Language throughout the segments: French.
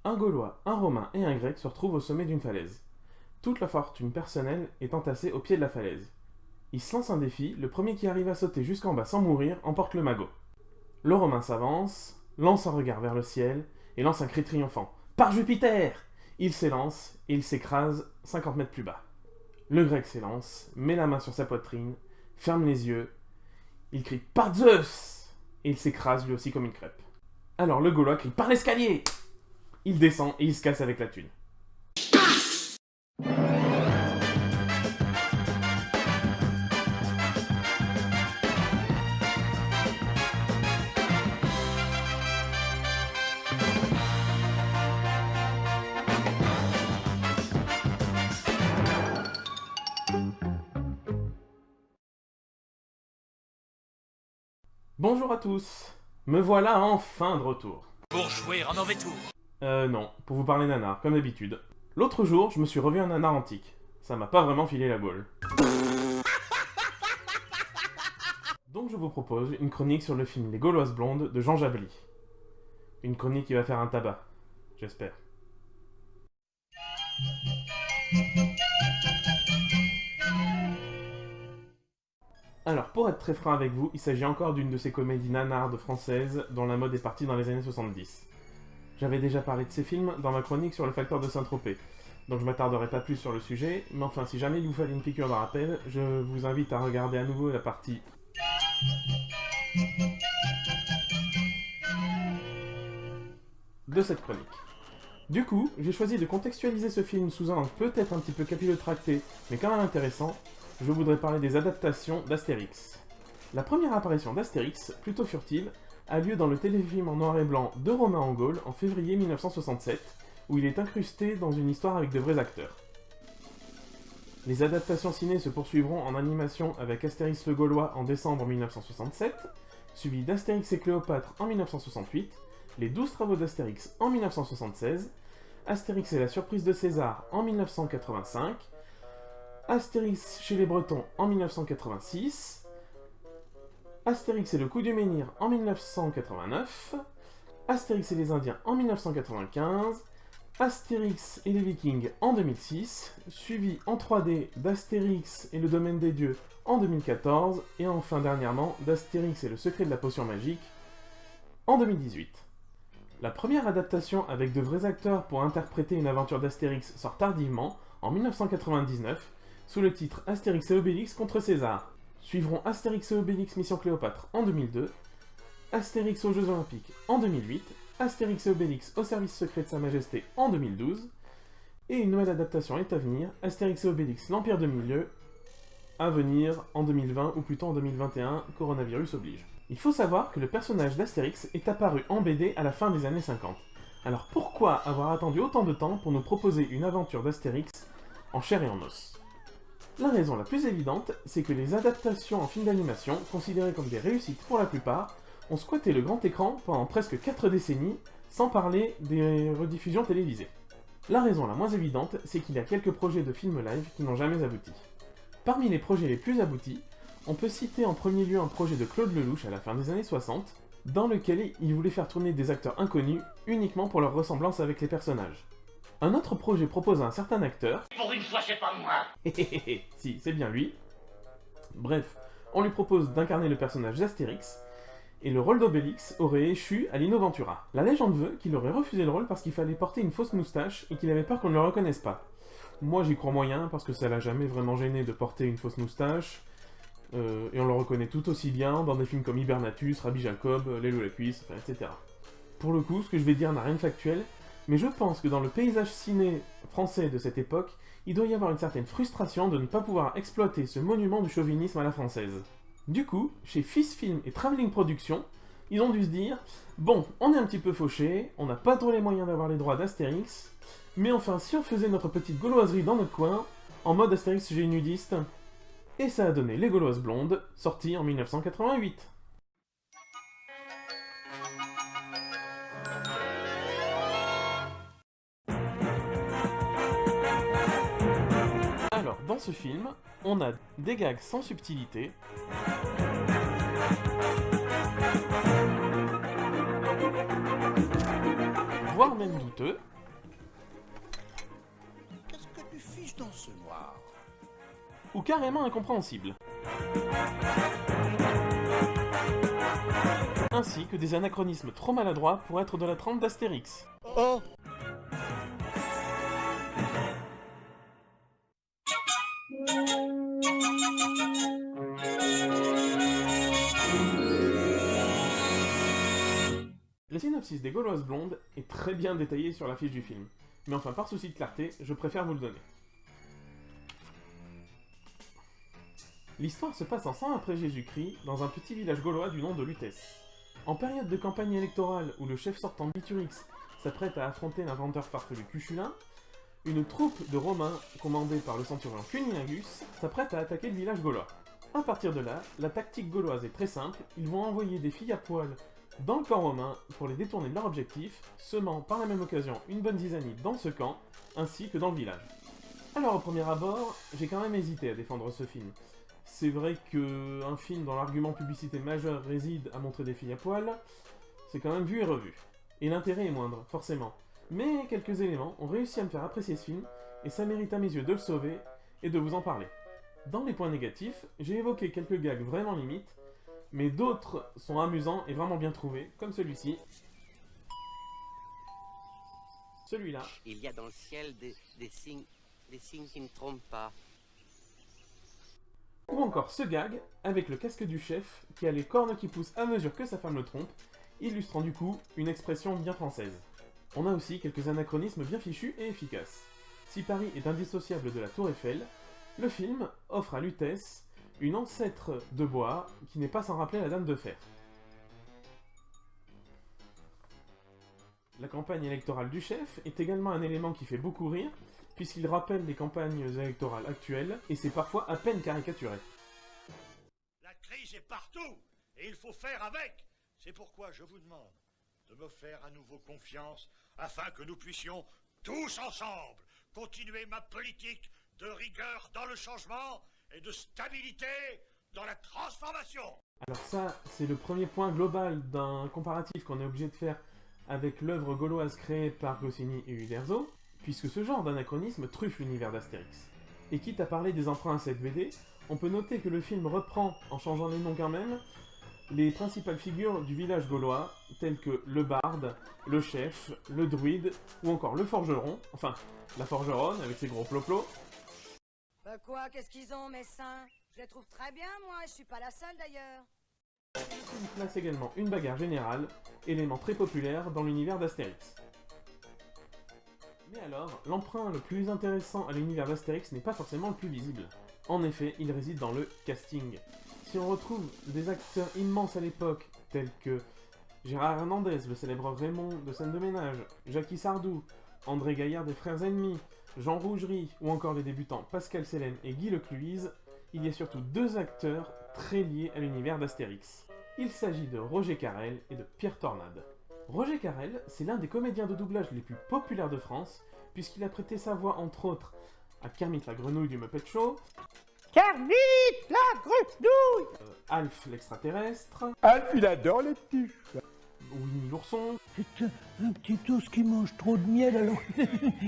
Un Gaulois, un Romain et un Grec se retrouvent au sommet d'une falaise. Toute leur fortune personnelle est entassée au pied de la falaise. Ils se lancent un défi, le premier qui arrive à sauter jusqu'en bas sans mourir emporte le magot. Le Romain s'avance, lance un regard vers le ciel et lance un cri triomphant. Par Jupiter! Il s'élance et il s'écrase 50 mètres plus bas. Le Grec s'élance, met la main sur sa poitrine, ferme les yeux, il crie Par Zeus! Et il s'écrase lui aussi comme une crêpe. Alors le Gaulois crie Par l'escalier! Il descend et il se casse avec la thune. Bonjour à tous, me voilà enfin de retour. Pour jouer un mauvais tour. Non, pour vous parler nanar, comme d'habitude. L'autre jour, je me suis revu un nanar antique. Ça m'a pas vraiment filé la gaule. Donc je vous propose une chronique sur le film Les Gauloises blondes de Jean Jabli. Une chronique qui va faire un tabac, j'espère. Alors, pour être très franc avec vous, il s'agit encore d'une de ces comédies nanardes françaises dont la mode est partie dans les années 70. J'avais déjà parlé de ces films dans ma chronique sur le facteur de Saint-Tropez, donc je m'attarderai pas plus sur le sujet, mais enfin, si jamais il vous fallait une piqûre de rappel, je vous invite à regarder à nouveau la partie de cette chronique. Du coup, j'ai choisi de contextualiser ce film sous un angle peut-être un petit peu capillotracté, mais quand même intéressant. Je voudrais parler des adaptations d'Astérix. La première apparition d'Astérix, plutôt furtive, a lieu dans le téléfilm en noir et blanc de Romain en Gaule en février 1967, où il est incrusté dans une histoire avec de vrais acteurs. Les adaptations ciné se poursuivront en animation avec Astérix le Gaulois en décembre 1967, suivi d'Astérix et Cléopâtre en 1968, les 12 travaux d'Astérix en 1976, Astérix et la surprise de César en 1985, Astérix chez les Bretons en 1986, Astérix et le coup du menhir en 1989, Astérix et les Indiens en 1995, Astérix et les Vikings en 2006, suivi en 3D d'Astérix et le domaine des dieux en 2014, et enfin dernièrement d'Astérix et le secret de la potion magique en 2018. La première adaptation avec de vrais acteurs pour interpréter une aventure d'Astérix sort tardivement, en 1999, sous le titre Astérix et Obélix contre César. Suivront Astérix et Obélix Mission Cléopâtre en 2002, Astérix aux Jeux Olympiques en 2008, Astérix et Obélix au service secret de Sa Majesté en 2012, et une nouvelle adaptation est à venir, Astérix et Obélix l'Empire de Milieu, à venir en 2020 ou plutôt en 2021, coronavirus oblige. Il faut savoir que le personnage d'Astérix est apparu en BD à la fin des années 50. Alors pourquoi avoir attendu autant de temps pour nous proposer une aventure d'Astérix en chair et en os ? La raison la plus évidente, c'est que les adaptations en film d'animation, considérées comme des réussites pour la plupart, ont squatté le grand écran pendant presque 4 décennies, sans parler des rediffusions télévisées. La raison la moins évidente, c'est qu'il y a quelques projets de films live qui n'ont jamais abouti. Parmi les projets les plus aboutis, on peut citer en premier lieu un projet de Claude Lelouch à la fin des années 60, dans lequel il voulait faire tourner des acteurs inconnus uniquement pour leur ressemblance avec les personnages. Un autre projet propose à un certain acteur... Pour une fois, c'est pas moi. Si, c'est bien lui. Bref, on lui propose d'incarner le personnage d'Astérix, et le rôle d'Obélix aurait échu à Lino Ventura. La légende veut qu'il aurait refusé le rôle parce qu'il fallait porter une fausse moustache et qu'il avait peur qu'on ne le reconnaisse pas. Moi j'y crois moyen parce que ça l'a jamais vraiment gêné de porter une fausse moustache, et on le reconnaît tout aussi bien dans des films comme Hibernatus, Rabbi Jacob, Lélo la cuisse, etc. Pour le coup, ce que je vais dire n'a rien de factuel, mais je pense que dans le paysage ciné français de cette époque, il doit y avoir une certaine frustration de ne pas pouvoir exploiter ce monument du chauvinisme à la française. Du coup, chez Fils Film et Travelling Productions, ils ont dû se dire « Bon, on est un petit peu fauché, on n'a pas trop les moyens d'avoir les droits d'Astérix, mais enfin, si on faisait notre petite gauloiserie dans notre coin, en mode Astérix chez nudiste ?» Et ça a donné Les Gauloises blondes, sorti en 1988. Alors, dans ce film, on a des gags sans subtilité, voire même douteux. Qu'est-ce que tu fiches dans ce noir? Ou carrément incompréhensible. Ainsi que des anachronismes trop maladroits pour être de la trempe d'Astérix. Oh! Le synopsis des Gauloises blondes est très bien détaillé sur l'affiche du film, mais enfin par souci de clarté, je préfère vous le donner. L'histoire se passe en 100 après Jésus-Christ, dans un petit village gaulois du nom de Lutèce. En période de campagne électorale où le chef sortant Biturix s'apprête à affronter l'inventeur farfelu Cuchulain, une troupe de Romains, commandée par le centurion Cunilingus, s'apprête à attaquer le village gaulois. À partir de là, la tactique gauloise est très simple, ils vont envoyer des filles à poil dans le camp romain pour les détourner de leur objectif, semant par la même occasion une bonne zizanie dans ce camp, ainsi que dans le village. Alors au premier abord, j'ai quand même hésité à défendre ce film. C'est vrai qu'un film dont l'argument publicité majeur réside à montrer des filles à poil, c'est quand même vu et revu. Et l'intérêt est moindre, forcément. Mais quelques éléments ont réussi à me faire apprécier ce film, et ça mérite à mes yeux de le sauver et de vous en parler. Dans les points négatifs, j'ai évoqué quelques gags vraiment limites, mais d'autres sont amusants et vraiment bien trouvés, comme celui-ci. Celui-là. Il y a dans le ciel des signes qui ne trompent pas. Ou encore ce gag, avec le casque du chef, qui a les cornes qui poussent à mesure que sa femme le trompe, illustrant du coup une expression bien française. On a aussi quelques anachronismes bien fichus et efficaces. Si Paris est indissociable de la Tour Eiffel, le film offre à Lutèce une ancêtre de bois qui n'est pas sans rappeler la Dame de Fer. La campagne électorale du chef est également un élément qui fait beaucoup rire, puisqu'il rappelle les campagnes électorales actuelles, et c'est parfois à peine caricaturé. La crise est partout, et il faut faire avec. C'est pourquoi je vous demande de me faire à nouveau confiance, afin que nous puissions, tous ensemble, continuer ma politique de rigueur dans le changement et de stabilité dans la transformation. Alors ça, c'est le premier point global d'un comparatif qu'on est obligé de faire avec l'œuvre gauloise créée par Goscinny et Uderzo, puisque ce genre d'anachronisme truffe l'univers d'Astérix. Et quitte à parler des emprunts à cette BD, on peut noter que le film reprend, en changeant les noms quand même, les principales figures du village gaulois, telles que le barde, le chef, le druide, ou encore le forgeron, enfin, la forgeronne avec ses gros ploplos. Quoi, qu'est-ce qu'ils ont, mes seins? Je les trouve très bien, moi, je suis pas la seule d'ailleurs. Il place également une bagarre générale, élément très populaire dans l'univers d'Astérix. Mais alors, l'emprunt le plus intéressant à l'univers d'Astérix n'est pas forcément le plus visible. En effet, il réside dans le casting. Si on retrouve des acteurs immenses à l'époque, tels que Gérard Hernandez, le célèbre Raymond de Scène de Ménage, Jackie Sardou, André Gaillard des Frères Ennemis, Jean Rougerie, ou encore les débutants Pascal Sélène et Guy Lecluise, il y a surtout deux acteurs très liés à l'univers d'Astérix. Il s'agit de Roger Carrel et de Pierre Tornade. Roger Carrel, c'est l'un des comédiens de doublage les plus populaires de France, puisqu'il a prêté sa voix entre autres à Kermit la Grenouille du Muppet Show, Kermit la Grenouille, Alf l'extraterrestre, Alf il adore les petits chats. Winnie l'ourson, C'est un petit ours qui mange trop de miel alors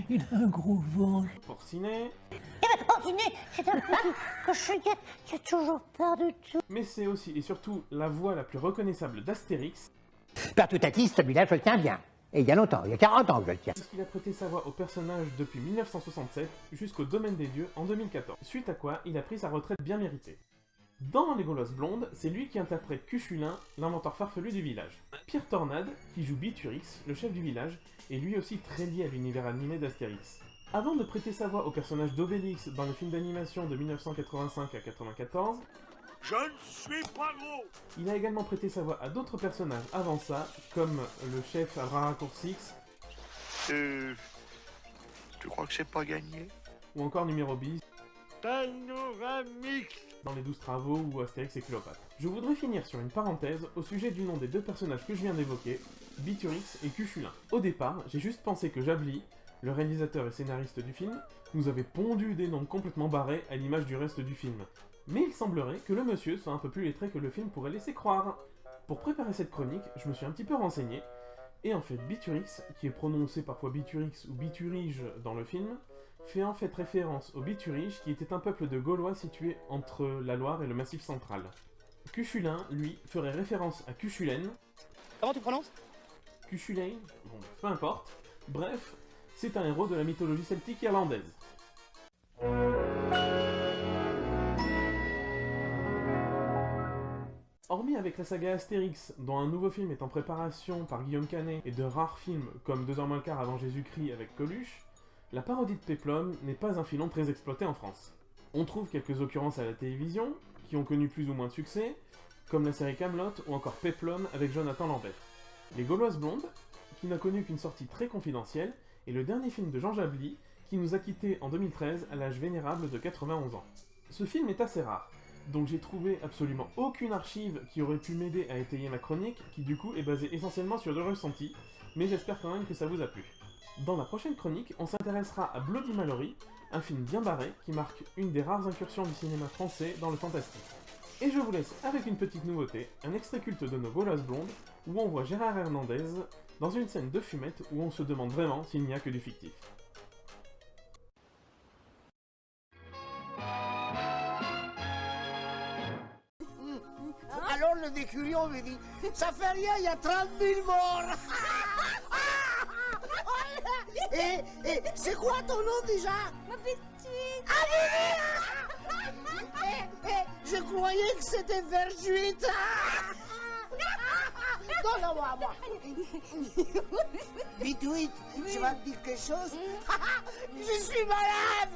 il a un gros ventre. Porcinet, Porcinet, c'est un petit cochonnet qui a toujours peur de tout. mais c'est aussi et surtout la voix la plus reconnaissable d'Astérix, Pertoutatis, celui-là je le tiens bien. Et il y a longtemps, il y a 40 ans que je le tiens. puisqu'il a prêté sa voix au personnage depuis 1967 jusqu'au Domaine des Dieux en 2014, suite à quoi il a pris sa retraite bien méritée. Dans Les Gauloises blondes, c'est lui qui interprète Cuchulain, l'inventeur farfelu du village. Pierre Tornade, qui joue Biturix, le chef du village, est lui aussi très lié à l'univers animé d'Astérix. Avant de prêter sa voix au personnage d'Obélix dans le film d'animation de 1985 à 94, Je ne suis pas gros. il a également prêté sa voix à d'autres personnages avant ça, comme le chef à bras raccourcis, Tu crois que c'est pas gagné? ou encore numéro bis Panoramix. dans les 12 travaux ou Astérix et Cléopâtre. Je voudrais finir sur une parenthèse au sujet du nom des deux personnages que je viens d'évoquer, Biturix et Cuchulain. Au départ, j'ai juste pensé que Jabli, le réalisateur et scénariste du film, nous avait pondu des noms complètement barrés à l'image du reste du film. Mais il semblerait que le monsieur soit un peu plus lettré que le film pourrait laisser croire. Pour préparer cette chronique, je me suis un petit peu renseigné, Et en fait, Biturix, qui est prononcé parfois Biturix ou Biturige dans le film, fait en fait référence aux Bituriges, qui étaient un peuple de Gaulois situé entre la Loire et le Massif central. Cuchulain, lui, ferait référence à Cuchulaine. Comment tu prononces? Cuchulain, bon, peu importe. Bref, c'est un héros de la mythologie celtique irlandaise. Hormis avec la saga Astérix, dont un nouveau film est en préparation par Guillaume Canet, et de rares films comme 2 h moins le quart avant Jésus-Christ avec Coluche, la parodie de Péplum n'est pas un filon très exploité en France. On trouve quelques occurrences à la télévision, qui ont connu plus ou moins de succès, comme la série Kaamelott ou encore Péplum avec Jonathan Lambert. Les Gauloises blondes, qui n'a connu qu'une sortie très confidentielle, est le dernier film de Jean Jably, qui nous a quittés en 2013 à l'âge vénérable de 91 ans. Ce film est assez rare, donc j'ai trouvé absolument aucune archive qui aurait pu m'aider à étayer ma chronique, qui du coup est basée essentiellement sur le ressenti, mais j'espère quand même que ça vous a plu. Dans la prochaine chronique, on s'intéressera à Bloody Mallory, un film bien barré qui marque une des rares incursions du cinéma français dans le fantastique. Et je vous laisse avec une petite nouveauté, un extrait culte de nos Gauloises blondes, où on voit Gérard Hernandez dans une scène de fumette où on se demande vraiment s'il n'y a que du fictif. Alors le décurion me dit, ça fait rien, il y a 30 000 morts. Et c'est quoi ton nom déjà? Ma petite. Je croyais que c'était Verjuite. Non, non, moi. Bitouit, je vais te dire quelque chose. Je suis malade.